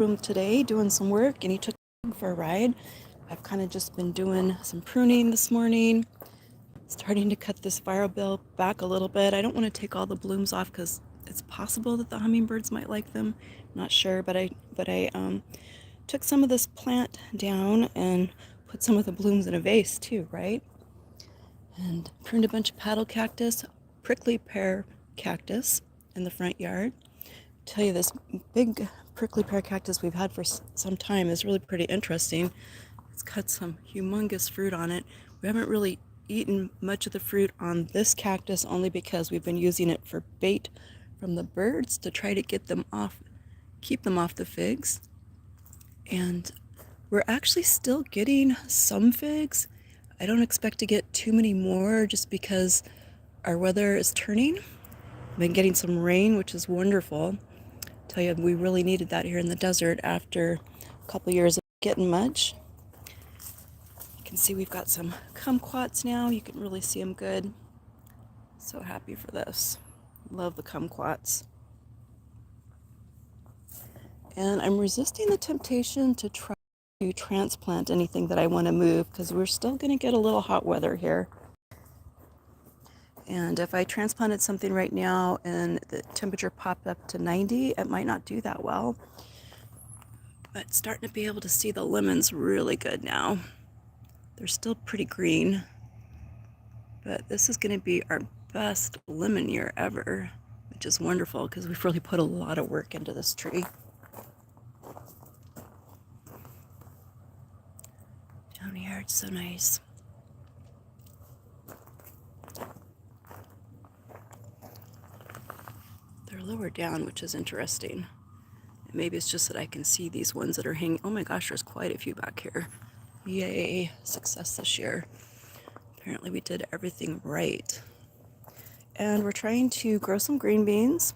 room today doing some work, and he took me for a ride. I've kind of just been doing some pruning this morning, starting to cut this viral bill back a little bit. I don't want to take all the blooms off because it's possible that the hummingbirds might like them. I'm not sure, but I took some of this plant down and put some of the blooms in a vase too, right? And pruned a bunch of paddle cactus, prickly pear cactus in the front yard. Tell you, this big prickly pear cactus we've had for some time is really pretty interesting. It's got some humongous fruit on it. We haven't really eaten much of the fruit on this cactus only because we've been using it for bait from the birds to try to get them off, keep them off the figs. And we're actually still getting some figs. I don't expect to get too many more just because our weather is turning. I've been getting some rain, which is wonderful. Tell you, we really needed that here in the desert after a couple years of getting much. You can see we've got some kumquats now. You can really see them good. So happy for this. Love the kumquats. And I'm resisting the temptation to try to transplant anything that I want to move because we're still going to get a little hot weather here. And if I transplanted something right now and the temperature popped up to 90, it might not do that well. But starting to be able to see the lemons really good now. They're still pretty green, but this is going to be our best lemon year ever, which is wonderful because we've really put a lot of work into this tree. Down here, it's so nice. They're lower down, which is interesting. Maybe it's just that I can see these ones that are hanging. Oh my gosh, there's quite a few back here. Yay, success this year. Apparently we did everything right. And we're trying to grow some green beans.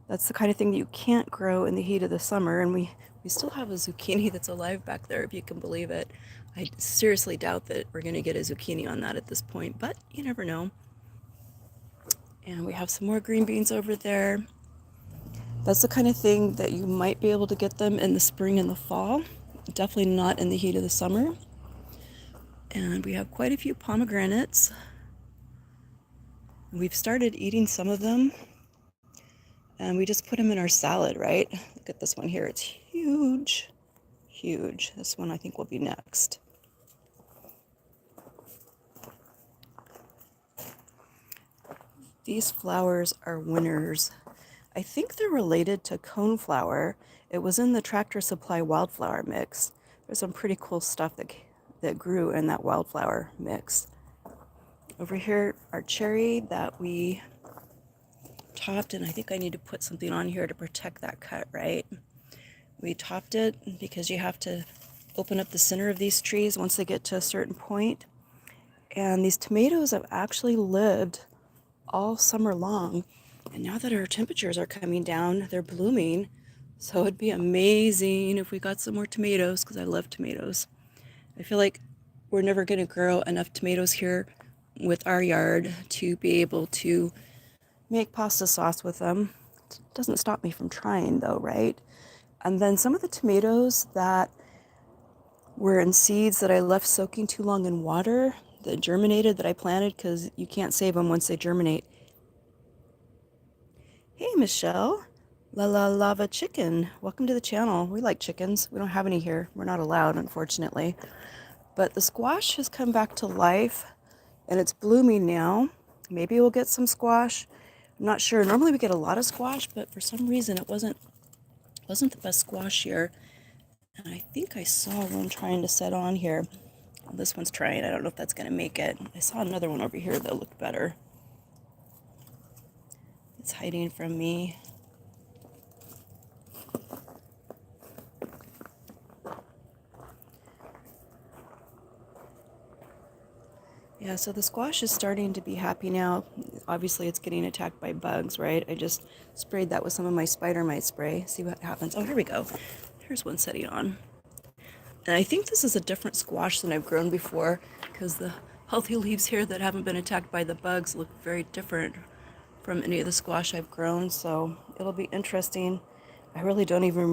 That's the kind of thing that you can't grow in the heat of the summer. And we still have a zucchini that's alive back there, if you can believe it. I seriously doubt that we're going to get a zucchini on that at this point, but you never know. And we have some more green beans over there. That's the kind of thing that you might be able to get them in the spring and the fall. Definitely not in the heat of the summer. And we have quite a few pomegranates. We've started eating some of them. And we just put them in our salad, right? Look at this one here. It's huge, huge. This one I think will be next. These flowers are winners. I think they're related to coneflower. It was in the Tractor Supply wildflower mix. There's some pretty cool stuff that grew in that wildflower mix. Over here, our cherry that we topped, and I think I need to put something on here to protect that cut, right? We topped it because you have to open up the center of these trees once they get to a certain point. And these tomatoes have actually lived all summer long. And now that our temperatures are coming down, they're blooming. So it'd be amazing if we got some more tomatoes because I love tomatoes. I feel like we're never going to grow enough tomatoes here with our yard to be able to make pasta sauce with them. It doesn't stop me from trying though, right? And then some of the tomatoes that were in seeds that I left soaking too long in water, that germinated, that I planted, because you can't save them once they germinate. Hey, Michelle. La La Lava Chicken. Welcome to the channel. We like chickens. We don't have any here. We're not allowed, unfortunately. But the squash has come back to life, and it's blooming now. Maybe we'll get some squash. I'm not sure. Normally we get a lot of squash, but for some reason it wasn't the best squash year. And I think I saw one trying to set on here. Well, this one's trying. I don't know if that's going to make it. I saw another one over here that looked better. It's hiding from me. Yeah, so the squash is starting to be happy now. Obviously, it's getting attacked by bugs, right? I just sprayed that with some of my spider mite spray. See what happens. Oh, here we go. Here's one setting on. And I think this is a different squash than I've grown before because the healthy leaves here that haven't been attacked by the bugs look very different from any of the squash I've grown. So it'll be interesting. I really don't even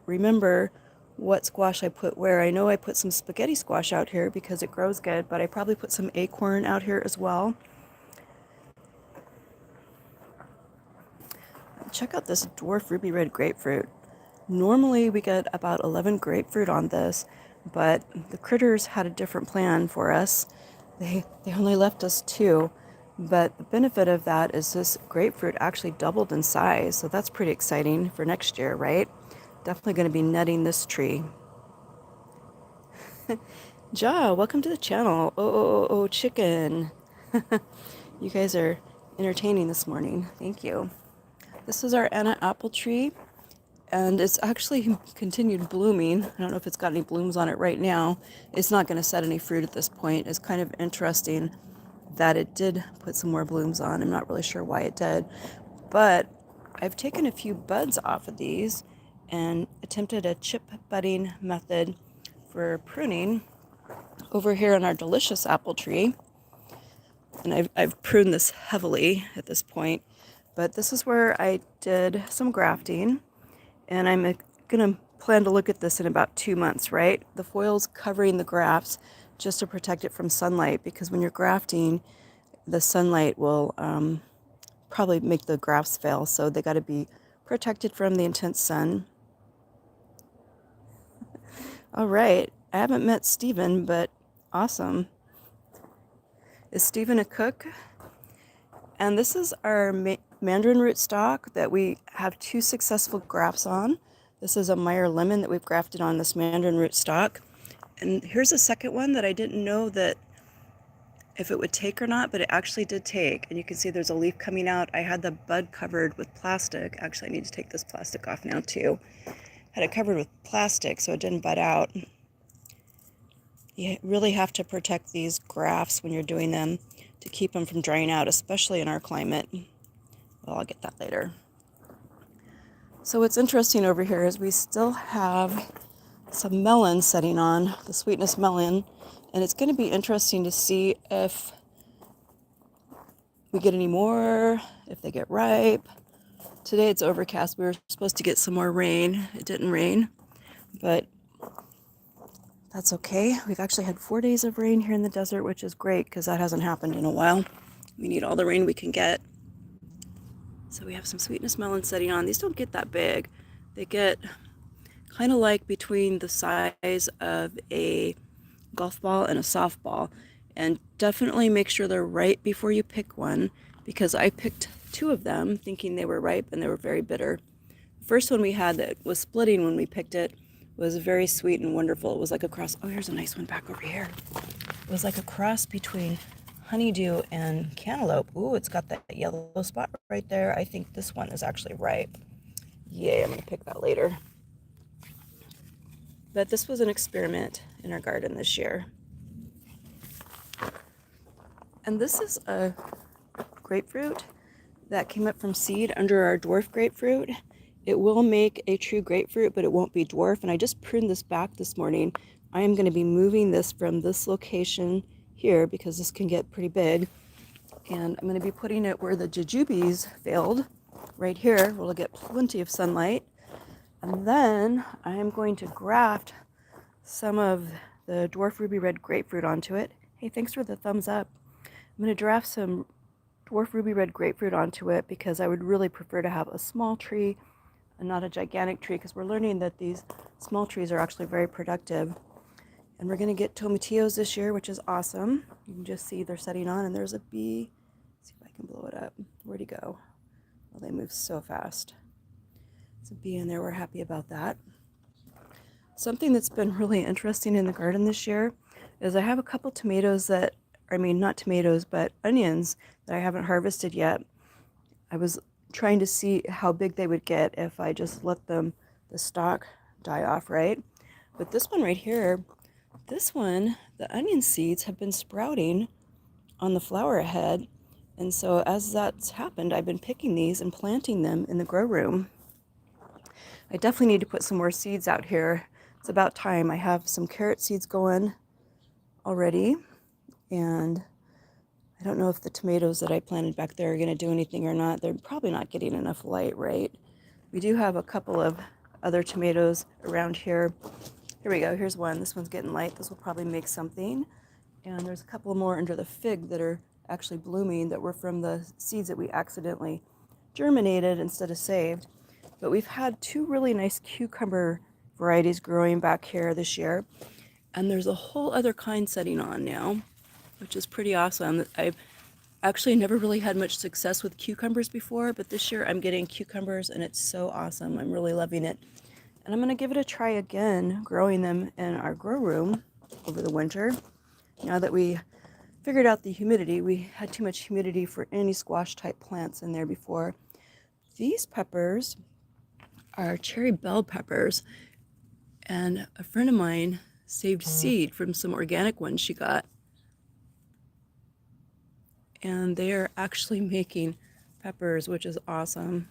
remember what squash I put where. I know I put some spaghetti squash out here because it grows good, but I probably put some acorn out here as well. Check out this dwarf ruby red grapefruit. Normally we get about 11 grapefruit on this, but the critters had a different plan for us. They only left us 2, but the benefit of that is this grapefruit actually doubled in size, so that's pretty exciting for next year, right? Definitely going to be netting this tree. Ja, welcome to the channel. Oh, chicken. You guys are entertaining this morning. Thank you. This is our Anna apple tree, and it's actually continued blooming. I don't know if it's got any blooms on it right now. It's not going to set any fruit at this point. It's kind of interesting that it did put some more blooms on. I'm not really sure why it did, but I've taken a few buds off of these and attempted a chip budding method for pruning over here on our delicious apple tree. And I've pruned this heavily at this point, but this is where I did some grafting, and I'm going to plan to look at this in about 2 months, right? The foil's covering the grafts just to protect it from sunlight, because when you're grafting, the sunlight will probably make the grafts fail, so they got to be protected from the intense sun. All right, I haven't met Steven, but awesome. Is Steven a cook? And this is our mandarin root stock that we have 2 successful grafts on. This is a Meyer lemon that we've grafted on this mandarin root stock. And here's a second one that I didn't know that if it would take or not, but it actually did take. And you can see there's a leaf coming out. I had the bud covered with plastic. Actually, I need to take this plastic off now too. Had it covered with plastic so it didn't bud out. You really have to protect these grafts when you're doing them to keep them from drying out, especially in our climate. Well, I'll get that later. So what's interesting over here is we still have some melon setting on, the sweetness melon, and it's going to be interesting to see if we get any more, if they get ripe. Today it's overcast. We were supposed to get some more rain. It didn't rain, but that's okay. We've actually had 4 days of rain here in the desert, which is great because that hasn't happened in a while. We need all the rain we can get. So we have some sweetness melon setting on. These don't get that big. They get kind of like between the size of a golf ball and a softball. And definitely make sure they're ripe before you pick one, because I picked 2 of them thinking they were ripe and they were very bitter. The first one we had that was splitting when we picked it was very sweet and wonderful. It was like a cross. Oh, here's a nice one back over here. It was like a cross between honeydew and cantaloupe. Ooh, it's got that yellow spot right there. I think this one is actually ripe. Yay, I'm going to pick that later. But this was an experiment in our garden this year. And this is a grapefruit that came up from seed under our dwarf grapefruit. It will make a true grapefruit, but it won't be dwarf. And I just pruned this back this morning. I am going to be moving this from this location here because this can get pretty big. And I'm going to be putting it where the jujubes failed, right here, where we'll get plenty of sunlight. And then I am going to graft some of the dwarf ruby red grapefruit onto it. Hey, thanks for the thumbs up. I'm going to draft some dwarf ruby red grapefruit onto it because I would really prefer to have a small tree and not a gigantic tree, because we're learning that these small trees are actually very productive. And we're going to get tomatillos this year, which is awesome. You can just see they're setting on, and there's a bee. Let's see if I can blow it up. Where'd he go? Well, they move so fast. There's a bee in there. We're happy about that. Something that's been really interesting in the garden this year is I have a couple tomatoes that, I mean, not tomatoes, but onions that I haven't harvested yet. I was trying to see how big they would get if I just let them, the stalk die off, right? But this one right here, this one, the onion seeds have been sprouting on the flower head. And so as that's happened, I've been picking these and planting them in the grow room. I definitely need to put some more seeds out here. It's about time. I have some carrot seeds going already, and I don't know if the tomatoes that I planted back there are going to do anything or not. They're probably not getting enough light, right? We do have a couple of other tomatoes around here. Here we go. Here's one. This one's getting light. This will probably make something. And there's a couple more under the fig that are actually blooming that were from the seeds that we accidentally germinated instead of saved. But we've had two really nice cucumber varieties growing back here this year. And there's a whole other kind setting on now, which is pretty awesome. I've actually never really had much success with cucumbers before, but this year I'm getting cucumbers and it's so awesome. I'm really loving it. And I'm going to give it a try again, growing them in our grow room over the winter. Now that we figured out the humidity, we had too much humidity for any squash type plants in there before. These peppers are cherry bell peppers, and a friend of mine saved seed from some organic ones she got. And they are actually making peppers, which is awesome.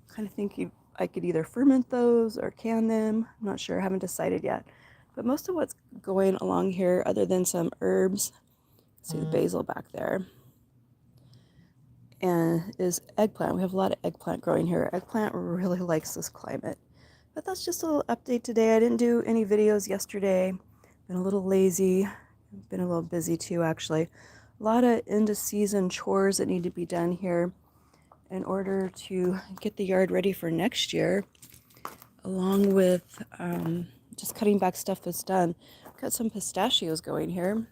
Kind of think I could either ferment those or can them. I'm not sure, I haven't decided yet. But most of what's going along here, other than some herbs, see the basil back there, and is eggplant. We have a lot of eggplant growing here. Eggplant really likes this climate. But that's just a little update today. I didn't do any videos yesterday. Been a little lazy. Been a little busy too, actually. A lot of end of season chores that need to be done here in order to get the yard ready for next year, along with just cutting back stuff that's done. Got some pistachios going here.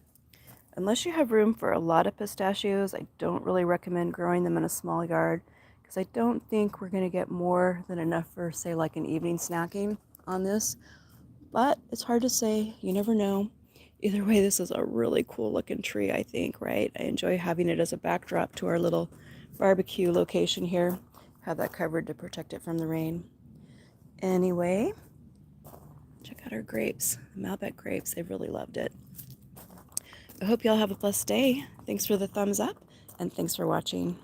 Unless you have room for a lot of pistachios, I don't really recommend growing them in a small yard, because I don't think we're going to get more than enough for, say, like an evening snacking on this. But it's hard to say. You never know. Either way, this is a really cool looking tree, I think, right? I enjoy having it as a backdrop to our little barbecue location here. Have that covered to protect it from the rain. Anyway, check out our grapes, the Malbec grapes. They really loved it. I hope y'all have a blessed day. Thanks for the thumbs up, and thanks for watching.